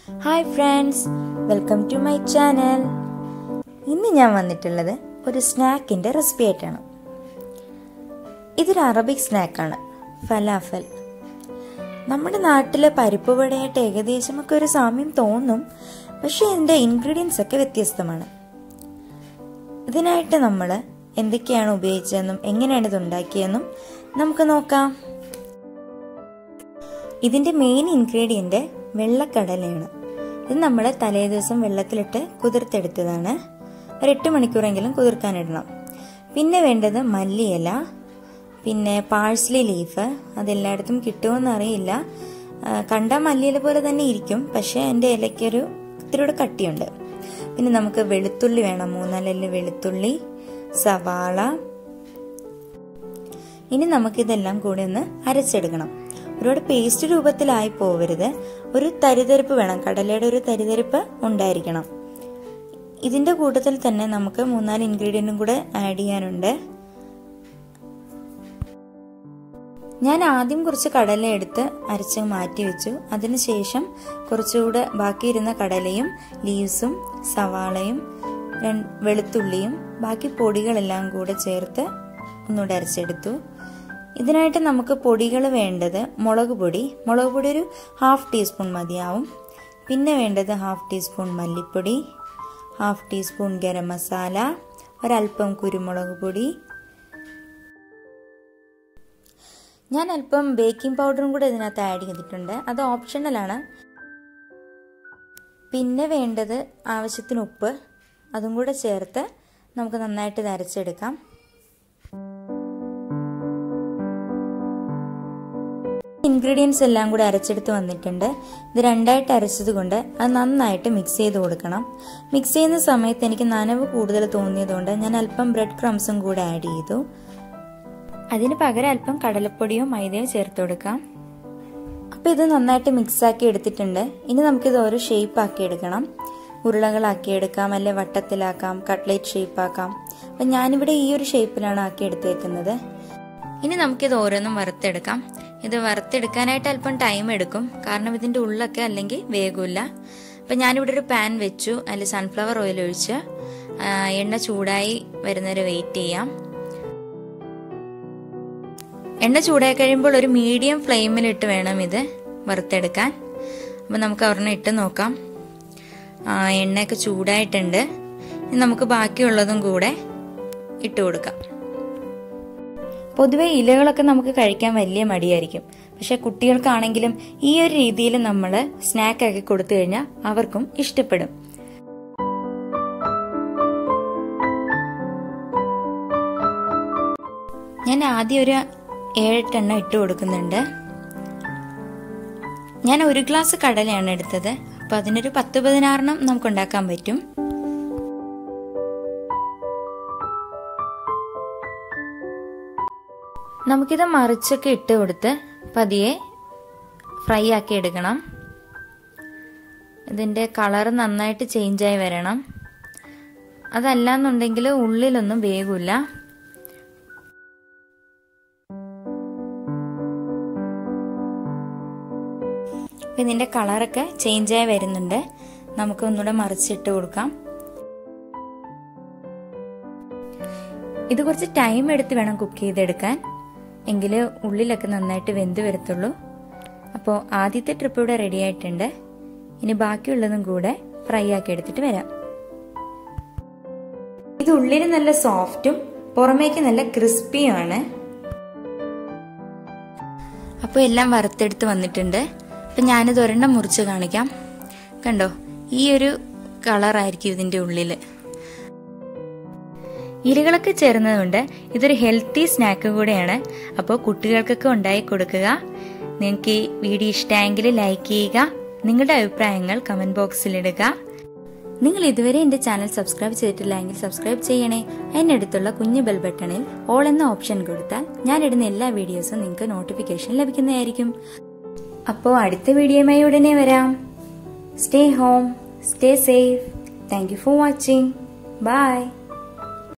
Hi friends, welcome to my channel. ഇന്ന് ഞാൻ വന്നിട്ടുള്ളത് ഒരു സ്നാക്കിൻ്റെ റെസിപ്പി ആയിട്ടാണ്. ഇതൊരു അറബിക് സ്നാക്കാണ്, ഫലാഫൽ. നമ്മുടെ നാട്ടിലെ പരിപ്പ് വടയായിട്ട് ഏകദേശമൊക്കെ ഒരു സാമ്യം തോന്നും, പക്ഷേ ഇതിൻ്റെ ഇൻഗ്രീഡിയൻസ് ഒക്കെ വ്യത്യസ്തമാണ്. ഇതിനായിട്ട് നമ്മൾ എന്തൊക്കെയാണ് ഉപയോഗിച്ചതെന്നും എങ്ങനെയാണ് ഇത് ഉണ്ടാക്കിയതെന്നും നമുക്ക് നോക്കാം. ഇതിൻ്റെ മെയിൻ ഇൻഗ്രീഡിയൻറ്റ് വെള്ളക്കടലയാണ്. ഇത് നമ്മൾ തലേ ദിവസം വെള്ളത്തിലിട്ട് കുതിർത്തെടുത്തതാണ്. ഒരു 8 മണിക്കൂറെങ്കിലും കുതിർക്കാനിടണം. പിന്നെ വേണ്ടത് മല്ലിയില, പിന്നെ പാഴ്സ്ലി ലീഫ്. അതെല്ലായിടത്തും കിട്ടുമെന്ന് അറിയില്ല. കണ്ടാൽ മല്ലിയില പോലെ തന്നെ ഇരിക്കും, പക്ഷേ എൻ്റെ ഇലയ്ക്കൊരു ഇത്തിരിയുടെ കട്ടിയുണ്ട്. പിന്നെ നമുക്ക് വെളുത്തുള്ളി വേണം, 3-4 വെളുത്തുള്ളി, സവാള. ഇനി നമുക്കിതെല്ലാം കൂടി ഒന്ന് അരച്ചെടുക്കണം. ഒരുപാട് പേസ്റ്റ് രൂപത്തിലായി പോവരുത്, ഒരു തരിതരിപ്പ് വേണം, കടലയുടെ ഒരു തരിതരിപ്പ് ഉണ്ടായിരിക്കണം. ഇതിൻ്റെ കൂട്ടത്തിൽ തന്നെ നമുക്ക് 3-4 ഇൻഗ്രീഡിയൻറ്റും കൂടെ ആഡ് ചെയ്യാനുണ്ട്. ഞാൻ ആദ്യം കുറച്ച് കടല എടുത്ത് അരച്ച് മാറ്റി വെച്ചു. അതിനുശേഷം കുറച്ചുകൂടെ ബാക്കിയിരുന്ന കടലയും ലീവ്സും സവാളയും വെളുത്തുള്ളിയും ബാക്കി പൊടികളെല്ലാം കൂടെ ചേർത്ത് ഒന്നുകൂടെ അരച്ചെടുത്തു. ഇതിനായിട്ട് നമുക്ക് പൊടികൾ വേണ്ടത് മുളക് പൊടി ഒരു 1/2 ടീസ്പൂൺ മതിയാവും. പിന്നെ വേണ്ടത് 1/2 ടീസ്പൂൺ മല്ലിപ്പൊടി, 1/2 ടീസ്പൂൺ ഗരം മസാല, ഒരൽപ്പം കുരുമുളക് പൊടി. ഞാൻ അല്പം ബേക്കിംഗ് പൗഡറും കൂടെ ഇതിനകത്ത് ആഡ് ചെയ്തിട്ടുണ്ട്, അത് ഓപ്ഷണലാണ്. പിന്നെ വേണ്ടത് ആവശ്യത്തിന് ഉപ്പ്, അതും കൂടെ ചേർത്ത് നമുക്ക് നന്നായിട്ട് ഇത് അരച്ചെടുക്കാം. ഇൻഗ്രീഡിയൻസ് എല്ലാം കൂടെ അരച്ചെടുത്ത് വന്നിട്ടുണ്ട്. ഇത് രണ്ടായിട്ട് അരച്ചത് കൊണ്ട് അത് നന്നായിട്ട് മിക്സ് ചെയ്ത് കൊടുക്കണം. മിക്സ് ചെയ്യുന്ന സമയത്ത് എനിക്ക് നനവ് കൂടുതൽ തോന്നിയതുകൊണ്ട് ഞാൻ അല്പം ബ്രെഡ് ക്രംസും കൂടെ ആഡ് ചെയ്തു. അതിന് പകരം അല്പം കടലപ്പൊടിയോ മൈദയോ ചേർത്ത് കൊടുക്കാം. അപ്പോൾ ഇത് നന്നായിട്ട് മിക്സാക്കി എടുത്തിട്ടുണ്ട്. ഇനി നമുക്കിത് ഓരോ ഷേപ്പ് ആക്കി എടുക്കണം. ഉരുളകളാക്കി എടുക്കാം, അല്ലെ വട്ടത്തിലാക്കാം, കട്ട്ലേറ്റ് ഷേപ്പ് ആക്കാം. അപ്പം ഞാനിവിടെ ഈ ഒരു ഷേപ്പിലാണ് ആക്കി എടുത്തേക്കുന്നത്. ഇനി നമുക്കിത് ഓരോന്നും വറുത്തെടുക്കാം. ഇത് വറുത്തെടുക്കാനായിട്ട് അല്പം ടൈം എടുക്കും, കാരണം ഇതിൻ്റെ ഉള്ളൊക്കെ അല്ലെങ്കിൽ വേഗമില്ല. അപ്പം ഞാനിവിടെ ഒരു പാൻ വെച്ചു, അതിൽ സൺഫ്ലവർ ഓയിൽ ഒഴിച്ച് എണ്ണ ചൂടായി വരുന്നവരെ വെയിറ്റ് ചെയ്യാം. എണ്ണ ചൂടായി കഴിയുമ്പോൾ ഒരു മീഡിയം ഫ്ലെയിമിലിട്ട് വേണം ഇത് വറുത്തെടുക്കാൻ. അപ്പം നമുക്ക് ഒരെണ്ണം ഇട്ട് നോക്കാം. എണ്ണയൊക്കെ ചൂടായിട്ടുണ്ട്. ഇനി നമുക്ക് ബാക്കിയുള്ളതും കൂടെ ഇട്ട് കൊടുക്കാം. പൊതുവെ ഇലകളൊക്കെ നമുക്ക് കഴിക്കാൻ വലിയ മടിയായിരിക്കും, പക്ഷെ കുട്ടികൾക്കാണെങ്കിലും ഈ ഒരു രീതിയിൽ നമ്മൾ സ്നാക്കാക്കി കൊടുത്തു കഴിഞ്ഞാൽ അവർക്കും ഇഷ്ടപ്പെടും. ഞാൻ ആദ്യം ഒരു 7-8 എണ്ണം ഇട്ട് കൊടുക്കുന്നുണ്ട്. ഞാൻ 1 ഗ്ലാസ് കടലയാണ് എടുത്തത്, അപ്പൊ അതിനൊരു 10-16 നമുക്ക് ഉണ്ടാക്കാൻ പറ്റും. നമുക്കിത് മറിച്ചൊക്കെ ഇട്ട് കൊടുത്ത് പതിയെ ഫ്രൈ ആക്കി എടുക്കണം. ഇതിൻ്റെ കളർ നന്നായിട്ട് ചേഞ്ചായി വരണം, അതല്ലാന്നുണ്ടെങ്കിൽ ഉള്ളിലൊന്നും വേഗമില്ല. അപ്പം ഇതിൻ്റെ കളറൊക്കെ ചേഞ്ചായി വരുന്നുണ്ട്. നമുക്ക് ഒന്നുകൂടെ മറിച്ചിട്ട് കൊടുക്കാം. ഇത് കുറച്ച് ടൈം എടുത്ത് വേണം കുക്ക് ചെയ്തെടുക്കാൻ, എങ്കിൽ ഉള്ളിലൊക്കെ നന്നായിട്ട് വെന്ത് വരത്തുള്ളൂ. അപ്പോൾ ആദ്യത്തെ ട്രിപ്പ് ഇവിടെ റെഡി ആയിട്ടുണ്ട്. ഇനി ബാക്കിയുള്ളതും കൂടെ ഫ്രൈ ആക്കി എടുത്തിട്ട് വരാം. ഇത് ഉള്ളിൽ നല്ല സോഫ്റ്റും പുറമേക്ക് നല്ല ക്രിസ്പിയുമാണ്. അപ്പോൾ എല്ലാം വറുത്തെടുത്ത് വന്നിട്ടുണ്ട്. അപ്പം ഞാനിത് ഒരെണ്ണം മുറിച്ച് കാണിക്കാം. കണ്ടോ, ഈ ഒരു കളറായിരിക്കും ഇതിൻ്റെ ഉള്ളിൽ. ഇലകളൊക്കെ ചേർന്നതുകൊണ്ട് ഇതൊരു ഹെൽത്തി സ്നാക്ക് കൂടെയാണ്. അപ്പോൾ കുട്ടികൾക്കൊക്കെ ഉണ്ടാക്കി കൊടുക്കുക. നിങ്ങൾക്ക് ഈ വീഡിയോ ഇഷ്ടമായെങ്കിൽ ലൈക്ക് ചെയ്യുക, നിങ്ങളുടെ അഭിപ്രായങ്ങൾ കമൻറ്റ് ബോക്സിൽ ഇടുക. നിങ്ങൾ ഇതുവരെ എൻ്റെ ചാനൽ സബ്സ്ക്രൈബ് ചെയ്തിട്ടില്ലെങ്കിൽ സബ്സ്ക്രൈബ് ചെയ്യണേ. അതിനടുത്തുള്ള കുഞ്ഞു ബെൽ ബട്ടണിൽ ഓൾ എന്ന ഓപ്ഷൻ കൊടുത്താൽ ഞാനിടുന്ന എല്ലാ വീഡിയോസും നിങ്ങൾക്ക് നോട്ടിഫിക്കേഷൻ ലഭിക്കുന്നതായിരിക്കും. അപ്പോൾ അടുത്ത വീഡിയോയുമായി ഉടനെ വരാം. Stay home, stay safe. Thank you for watching. By.